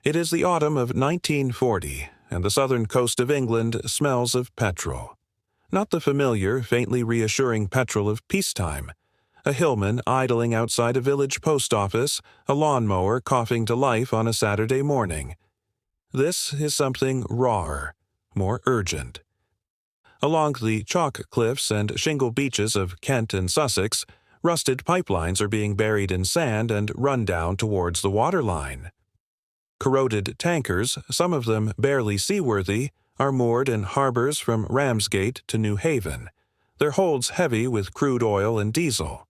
It is the autumn of 1940, and the southern coast of England smells of petrol. Not the familiar, faintly reassuring petrol of peacetime. A Hillman idling outside a village post office, a lawnmower coughing to life on a Saturday morning. This is something rawer, more urgent. Along the chalk cliffs and shingle beaches of Kent and Sussex, rusted pipelines are being buried in sand and run down towards the waterline. Corroded tankers, some of them barely seaworthy, are moored in harbours from Ramsgate to Newhaven, their holds heavy with crude oil and diesel.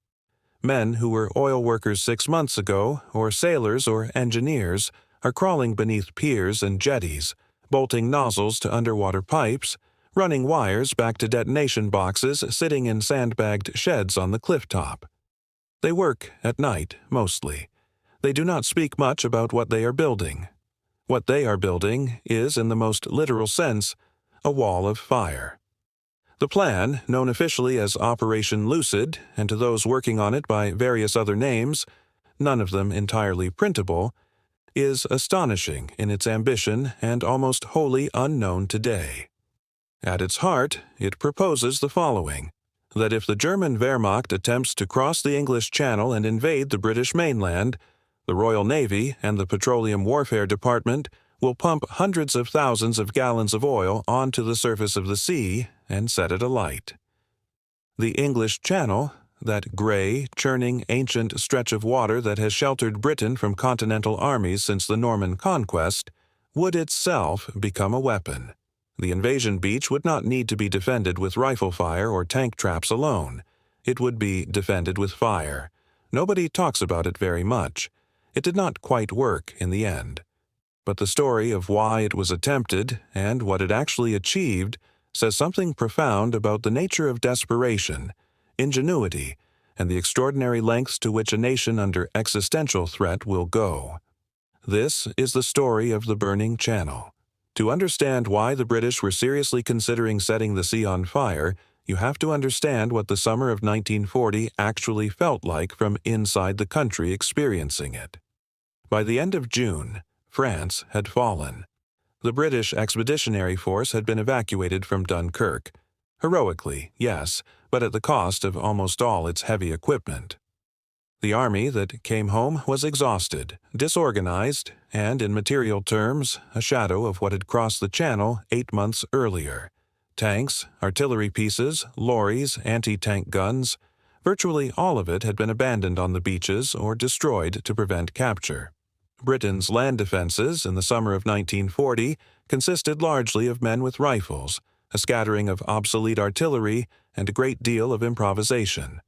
Men who were oil workers 6 months ago, or sailors or engineers, are crawling beneath piers and jetties, bolting nozzles to underwater pipes, running wires back to detonation boxes sitting in sandbagged sheds on the clifftop. They work at night, mostly. They do not speak much about what they are building. What they are building is, in the most literal sense, a wall of fire. The plan, known officially as Operation Lucid, and to those working on it by various other names, none of them entirely printable, is astonishing in its ambition and almost wholly unknown today. At its heart, it proposes the following: that if the German Wehrmacht attempts to cross the English Channel and invade the British mainland, the Royal Navy and the Petroleum Warfare Department will pump hundreds of thousands of gallons of oil onto the surface of the sea and set it alight. The English Channel, that gray, churning, ancient stretch of water that has sheltered Britain from continental armies since the Norman Conquest, would itself become a weapon. The invasion beach would not need to be defended with rifle fire or tank traps alone. It would be defended with fire. Nobody talks about it very much. It did not quite work in the end. But the story of why it was attempted and what it actually achieved says something profound about the nature of desperation, ingenuity, and the extraordinary lengths to which a nation under existential threat will go. This is the story of the burning channel. To understand why the British were seriously considering setting the sea on fire, you have to understand what the summer of 1940 actually felt like from inside the country experiencing it. By the end of June, France had fallen. The British Expeditionary Force had been evacuated from Dunkirk. Heroically, yes, but at the cost of almost all its heavy equipment. The army that came home was exhausted, disorganized, and, in material terms, a shadow of what had crossed the Channel 8 months earlier. Tanks, artillery pieces, lorries, anti-tank guns, virtually all of it had been abandoned on the beaches or destroyed to prevent capture. Britain's land defenses in the summer of 1940 consisted largely of men with rifles, a scattering of obsolete artillery, and a great deal of improvisation.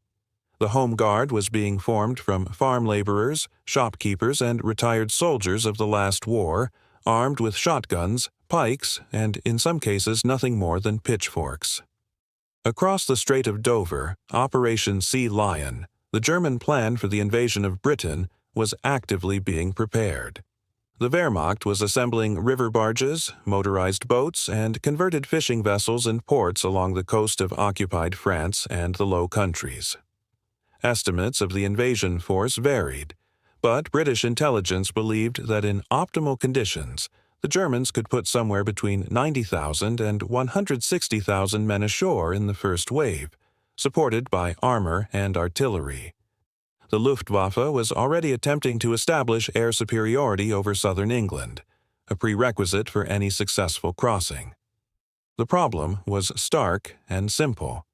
The Home Guard was being formed from farm laborers, shopkeepers, and retired soldiers of the last war, armed with shotguns, pikes, and in some cases nothing more than pitchforks. Across the Strait of Dover, Operation Sea Lion, the German plan for the invasion of Britain, was actively being prepared. The Wehrmacht was assembling river barges, motorized boats, and converted fishing vessels in ports along the coast of occupied France and the Low Countries. Estimates of the invasion force varied, but British intelligence believed that in optimal conditions, the Germans could put somewhere between 90,000 and 160,000 men ashore in the first wave, supported by armor and artillery. The Luftwaffe was already attempting to establish air superiority over southern England, a prerequisite for any successful crossing. The problem was stark and simple.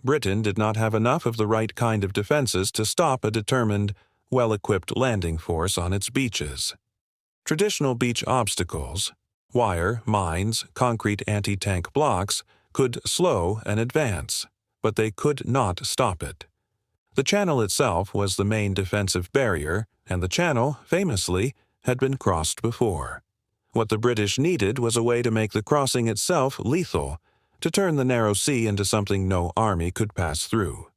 Britain did not have enough of the right kind of defenses to stop a determined, well-equipped landing force on its beaches. Traditional beach obstacles, wire, mines, concrete anti-tank blocks, could slow an advance, but they could not stop it. The Channel itself was the main defensive barrier, and the Channel, famously, had been crossed before. What the British needed was a way to make the crossing itself lethal, to turn the narrow sea into something no army could pass through.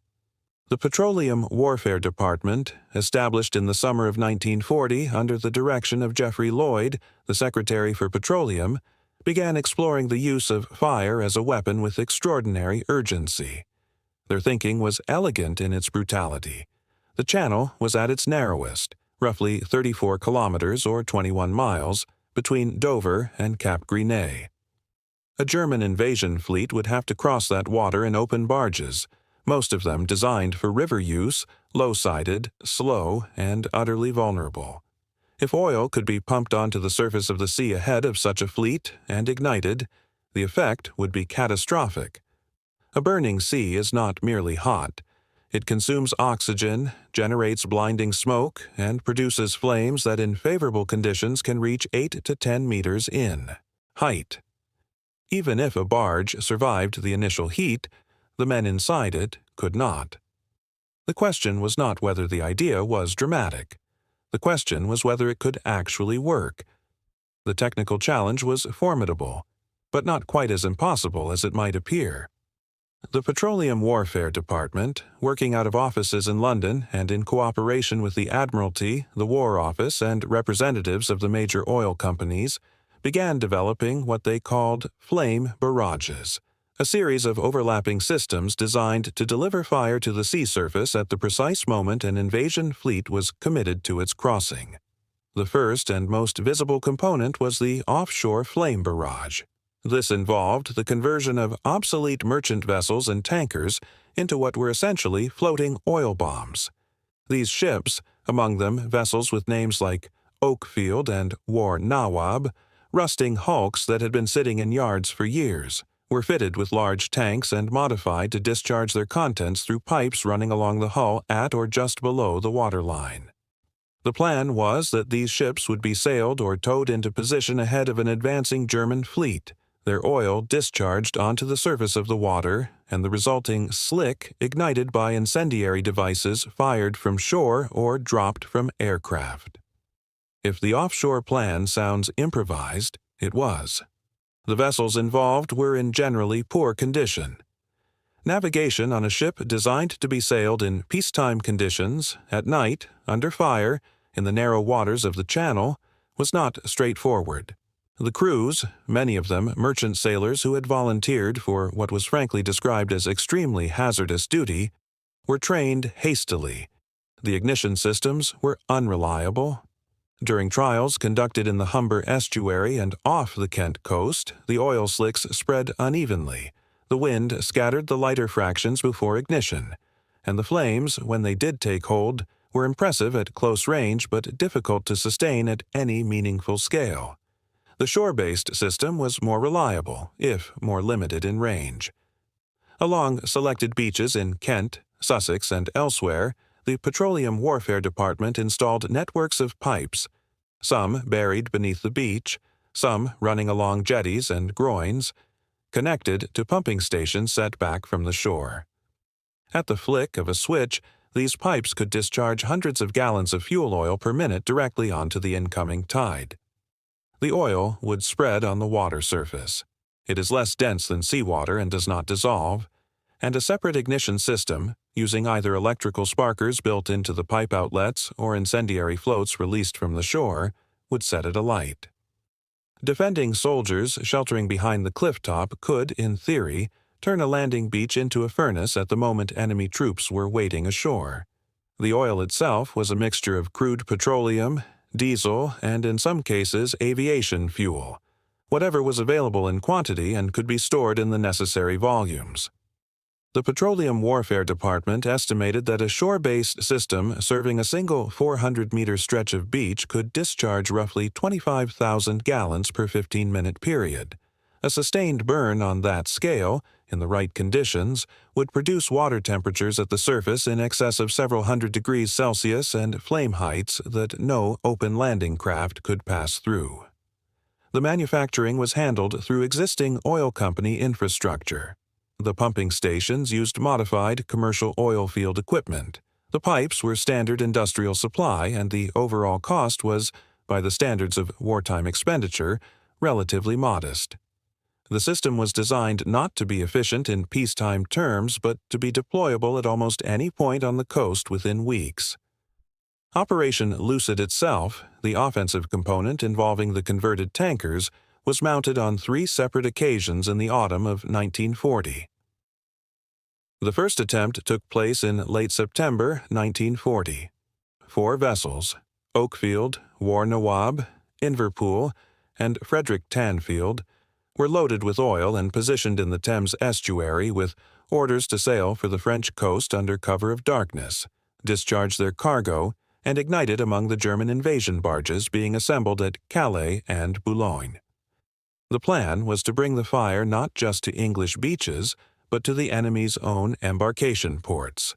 The Petroleum Warfare Department, established in the summer of 1940 under the direction of Geoffrey Lloyd, the Secretary for Petroleum, began exploring the use of fire as a weapon with extraordinary urgency. Their thinking was elegant in its brutality. The Channel was at its narrowest, roughly 34 kilometers or 21 miles, between Dover and Cap Gris-Nez. A German invasion fleet would have to cross that water in open barges, most of them designed for river use, low-sided, slow, and utterly vulnerable. If oil could be pumped onto the surface of the sea ahead of such a fleet and ignited, the effect would be catastrophic. A burning sea is not merely hot. It consumes oxygen, generates blinding smoke, and produces flames that in favorable conditions can reach 8 to 10 meters in height. Even if a barge survived the initial heat, the men inside it could not. The question was not whether the idea was dramatic. The question was whether it could actually work. The technical challenge was formidable, but not quite as impossible as it might appear. The Petroleum Warfare Department, working out of offices in London and in cooperation with the Admiralty, the War Office, and representatives of the major oil companies, began developing what they called flame barrages, a series of overlapping systems designed to deliver fire to the sea surface at the precise moment an invasion fleet was committed to its crossing. The first and most visible component was the offshore flame barrage. This involved the conversion of obsolete merchant vessels and tankers into what were essentially floating oil bombs. These ships, among them vessels with names like Oakfield and War Nawab, rusting hulks that had been sitting in yards for years, were fitted with large tanks and modified to discharge their contents through pipes running along the hull at or just below the waterline. The plan was that these ships would be sailed or towed into position ahead of an advancing German fleet, their oil discharged onto the surface of the water, and the resulting slick ignited by incendiary devices fired from shore or dropped from aircraft. If the offshore plan sounds improvised, it was. The vessels involved were in generally poor condition. Navigation on a ship designed to be sailed in peacetime conditions, at night, under fire, in the narrow waters of the Channel, was not straightforward. The crews, many of them merchant sailors who had volunteered for what was frankly described as extremely hazardous duty, were trained hastily. The ignition systems were unreliable. During trials conducted in the Humber estuary and off the Kent coast, the oil slicks spread unevenly. The wind scattered the lighter fractions before ignition, and the flames, when they did take hold, were impressive at close range but difficult to sustain at any meaningful scale. The shore-based system was more reliable, if more limited in range. Along selected beaches in Kent, Sussex, and elsewhere, the Petroleum Warfare Department installed networks of pipes, some buried beneath the beach, some running along jetties and groins, connected to pumping stations set back from the shore. At the flick of a switch, these pipes could discharge hundreds of gallons of fuel oil per minute directly onto the incoming tide. The oil would spread on the water surface. It is less dense than seawater and does not dissolve, and a separate ignition system, using either electrical sparkers built into the pipe outlets or incendiary floats released from the shore, would set it alight. Defending soldiers sheltering behind the clifftop could, in theory, turn a landing beach into a furnace at the moment enemy troops were wading ashore. The oil itself was a mixture of crude petroleum, diesel, and in some cases aviation fuel, whatever was available in quantity and could be stored in the necessary volumes. The Petroleum Warfare Department estimated that a shore-based system serving a single 400-meter stretch of beach could discharge roughly 25,000 gallons per 15-minute period. A sustained burn on that scale, in the right conditions, would produce water temperatures at the surface in excess of several hundred degrees Celsius and flame heights that no open landing craft could pass through. The manufacturing was handled through existing oil company infrastructure. The pumping stations used modified commercial oil field equipment. The pipes were standard industrial supply, and the overall cost was, by the standards of wartime expenditure, relatively modest. The system was designed not to be efficient in peacetime terms, but to be deployable at almost any point on the coast within weeks. Operation Lucid itself, the offensive component involving the converted tankers, was mounted on 3 separate occasions in the autumn of 1940. The first attempt took place in late September 1940. 4 vessels, Oakfield, War Nawab, Inverpool, and Frederick Tanfield, were loaded with oil and positioned in the Thames estuary with orders to sail for the French coast under cover of darkness, discharge their cargo, and ignited among the German invasion barges being assembled at Calais and Boulogne. The plan was to bring the fire not just to English beaches, but to the enemy's own embarkation ports.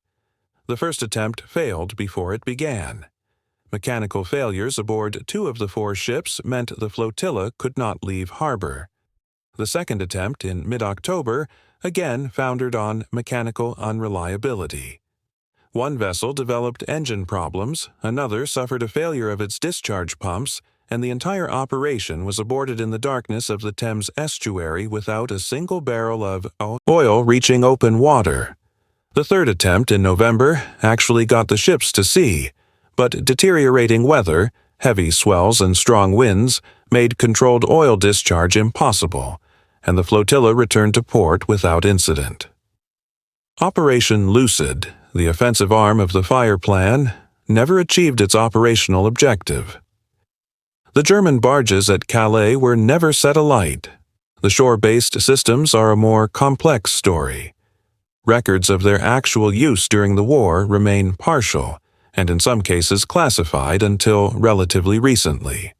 The first attempt failed before it began. Mechanical failures aboard 2 of the 4 ships meant the flotilla could not leave harbor. The second attempt in mid-October again foundered on mechanical unreliability. One vessel developed engine problems, another suffered a failure of its discharge pumps, and the entire operation was aborted in the darkness of the Thames estuary without a single barrel of oil reaching open water. The third attempt in November actually got the ships to sea, but deteriorating weather, heavy swells and strong winds made controlled oil discharge impossible, and the flotilla returned to port without incident. Operation Lucid, the offensive arm of the fire plan, never achieved its operational objective. The German barges at Calais were never set alight. The shore-based systems are a more complex story. Records of their actual use during the war remain partial, and in some cases classified until relatively recently.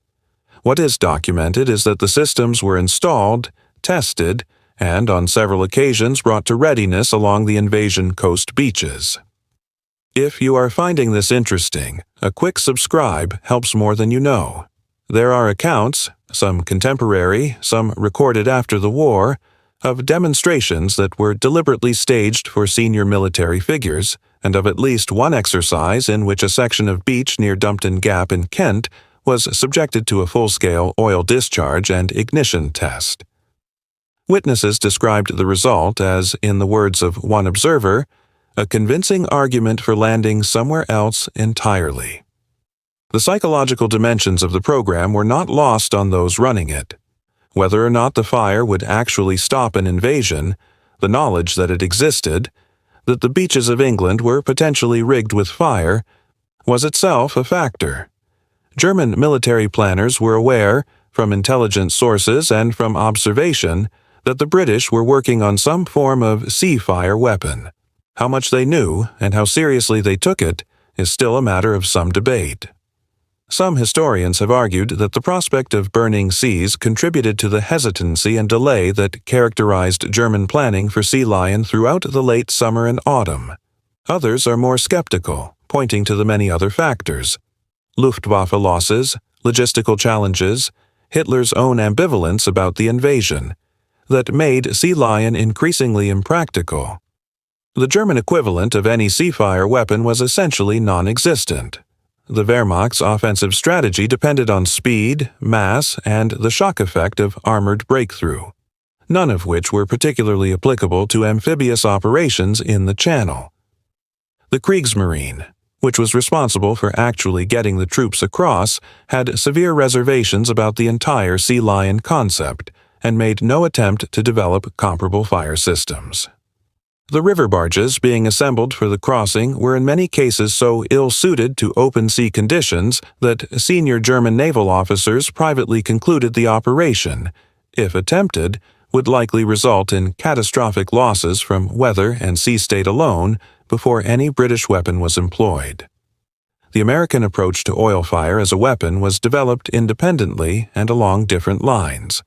What is documented is that the systems were installed, tested, and on several occasions brought to readiness along the invasion coast beaches. If you are finding this interesting, a quick subscribe helps more than you know. There are accounts, some contemporary, some recorded after the war, of demonstrations that were deliberately staged for senior military figures, and of at least one exercise in which a section of beach near Dumpton Gap in Kent was subjected to a full-scale oil discharge and ignition test. Witnesses described the result as, in the words of one observer, a convincing argument for landing somewhere else entirely. The psychological dimensions of the program were not lost on those running it. Whether or not the fire would actually stop an invasion, the knowledge that it existed, that the beaches of England were potentially rigged with fire, was itself a factor. German military planners were aware, from intelligence sources and from observation, that the British were working on some form of sea fire weapon. How much they knew and how seriously they took it is still a matter of some debate. Some historians have argued that the prospect of burning seas contributed to the hesitancy and delay that characterized German planning for Sea Lion throughout the late summer and autumn. Others are more skeptical, pointing to the many other factors: Luftwaffe losses, logistical challenges, Hitler's own ambivalence about the invasion, that made Sea Lion increasingly impractical. The German equivalent of any sea fire weapon was essentially non-existent. The Wehrmacht's offensive strategy depended on speed, mass, and the shock effect of armored breakthrough, none of which were particularly applicable to amphibious operations in the Channel. The Kriegsmarine, which was responsible for actually getting the troops across, had severe reservations about the entire Sea Lion concept and made no attempt to develop comparable fire systems. The river barges being assembled for the crossing were in many cases so ill-suited to open sea conditions that senior German naval officers privately concluded the operation, if attempted, would likely result in catastrophic losses from weather and sea state alone before any British weapon was employed. The American approach to oil fire as a weapon was developed independently and along different lines.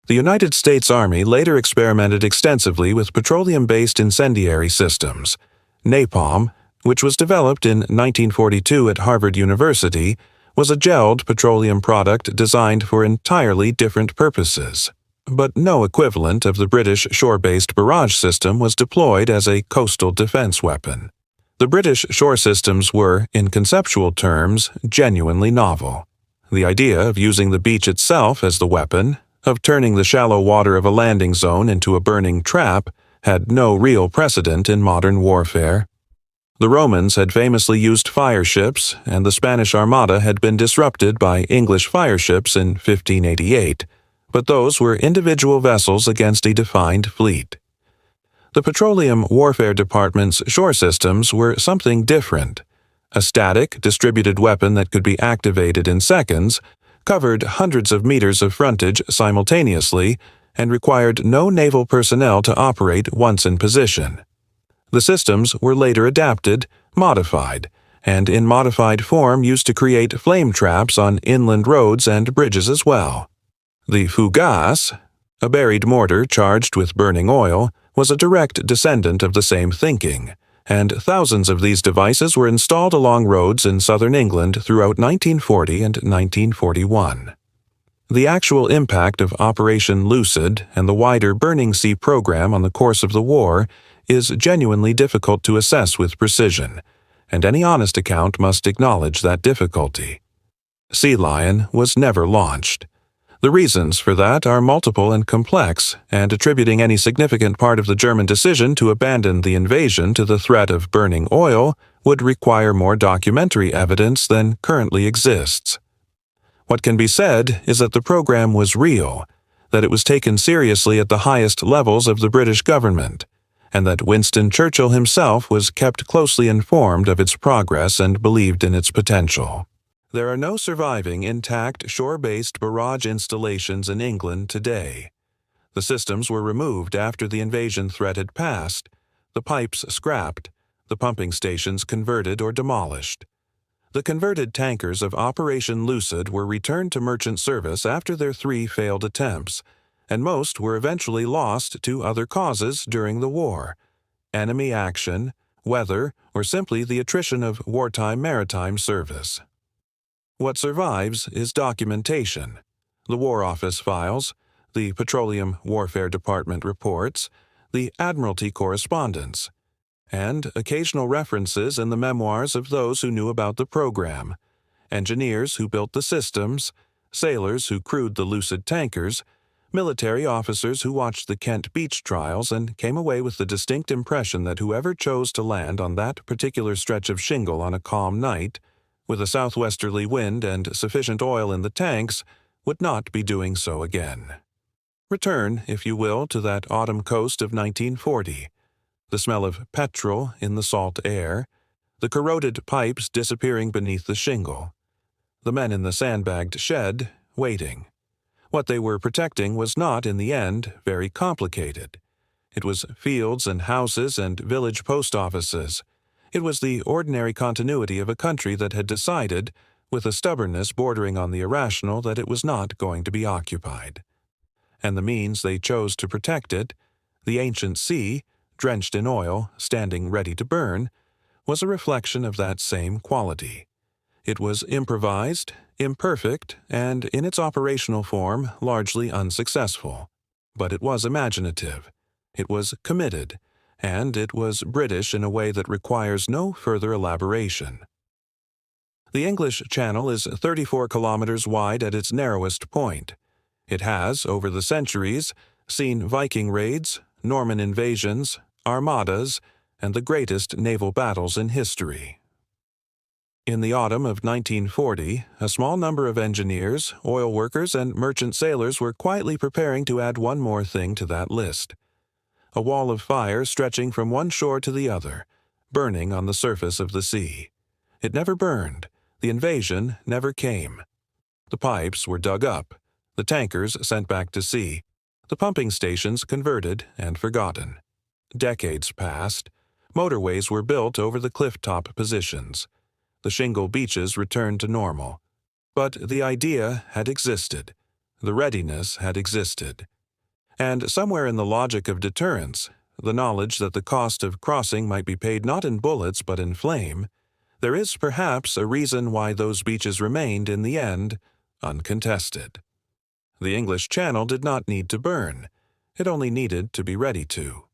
The United States Army later experimented extensively with petroleum-based incendiary systems. Napalm, which was developed in 1942 at Harvard University, was a gelled petroleum product designed for entirely different purposes. But no equivalent of the British shore-based barrage system was deployed as a coastal defense weapon. The British shore systems were, in conceptual terms, genuinely novel. The idea of using the beach itself as the weapon, of turning the shallow water of a landing zone into a burning trap, had no real precedent in modern warfare. The Romans had famously used fire ships, and the Spanish Armada had been disrupted by English fire ships in 1588, but those were individual vessels against a defined fleet. The Petroleum Warfare Department's shore systems were something different, a static, distributed weapon that could be activated in seconds, covered hundreds of meters of frontage simultaneously, and required no naval personnel to operate once in position. The systems were later adapted, modified, and in modified form used to create flame traps on inland roads and bridges as well. The fougasse, a buried mortar charged with burning oil, was a direct descendant of the same thinking, and thousands of these devices were installed along roads in southern England throughout 1940 and 1941. The actual impact of Operation Lucid and the wider Burning Sea program on the course of the war is genuinely difficult to assess with precision, and any honest account must acknowledge that difficulty. Sea Lion was never launched. The reasons for that are multiple and complex, and attributing any significant part of the German decision to abandon the invasion to the threat of burning oil would require more documentary evidence than currently exists. What can be said is that the program was real, that it was taken seriously at the highest levels of the British government, and that Winston Churchill himself was kept closely informed of its progress and believed in its potential. There are no surviving intact shore-based barrage installations in England today. The systems were removed after the invasion threat had passed, the pipes scrapped, the pumping stations converted or demolished. The converted tankers of Operation Lucid were returned to merchant service after their 3 failed attempts, and most were eventually lost to other causes during the war: enemy action, weather, or simply the attrition of wartime maritime service. What survives is documentation: the War Office files, the Petroleum Warfare Department reports, the Admiralty correspondence, and occasional references in the memoirs of those who knew about the program, engineers who built the systems, sailors who crewed the Lucid tankers, military officers who watched the Kent beach trials and came away with the distinct impression that whoever chose to land on that particular stretch of shingle on a calm night, with a southwesterly wind and sufficient oil in the tanks, would not be doing so again. Return, if you will, to that autumn coast of 1940. The smell of petrol in the salt air, the corroded pipes disappearing beneath the shingle, the men in the sandbagged shed, waiting. What they were protecting was not, in the end, very complicated. It was fields and houses and village post offices. It was the ordinary continuity of a country that had decided, with a stubbornness bordering on the irrational, that it was not going to be occupied. And the means they chose to protect it, the ancient sea, drenched in oil, standing ready to burn, was a reflection of that same quality. It was improvised, imperfect, and in its operational form largely unsuccessful. But it was imaginative, it was committed, and it was British in a way that requires no further elaboration. The English Channel is 34 kilometers wide at its narrowest point. It has, over the centuries, seen Viking raids, Norman invasions, armadas, and the greatest naval battles in history. In the autumn of 1940, a small number of engineers, oil workers, and merchant sailors were quietly preparing to add one more thing to that list: a wall of fire stretching from one shore to the other, burning on the surface of the sea. It never burned. The invasion never came. The pipes were dug up, the tankers sent back to sea, the pumping stations converted and forgotten. Decades passed. Motorways were built over the clifftop positions. The shingle beaches returned to normal. But the idea had existed. The readiness had existed. And somewhere in the logic of deterrence, the knowledge that the cost of crossing might be paid not in bullets but in flame, there is perhaps a reason why those beaches remained, in the end, uncontested. The English Channel did not need to burn. It only needed to be ready to.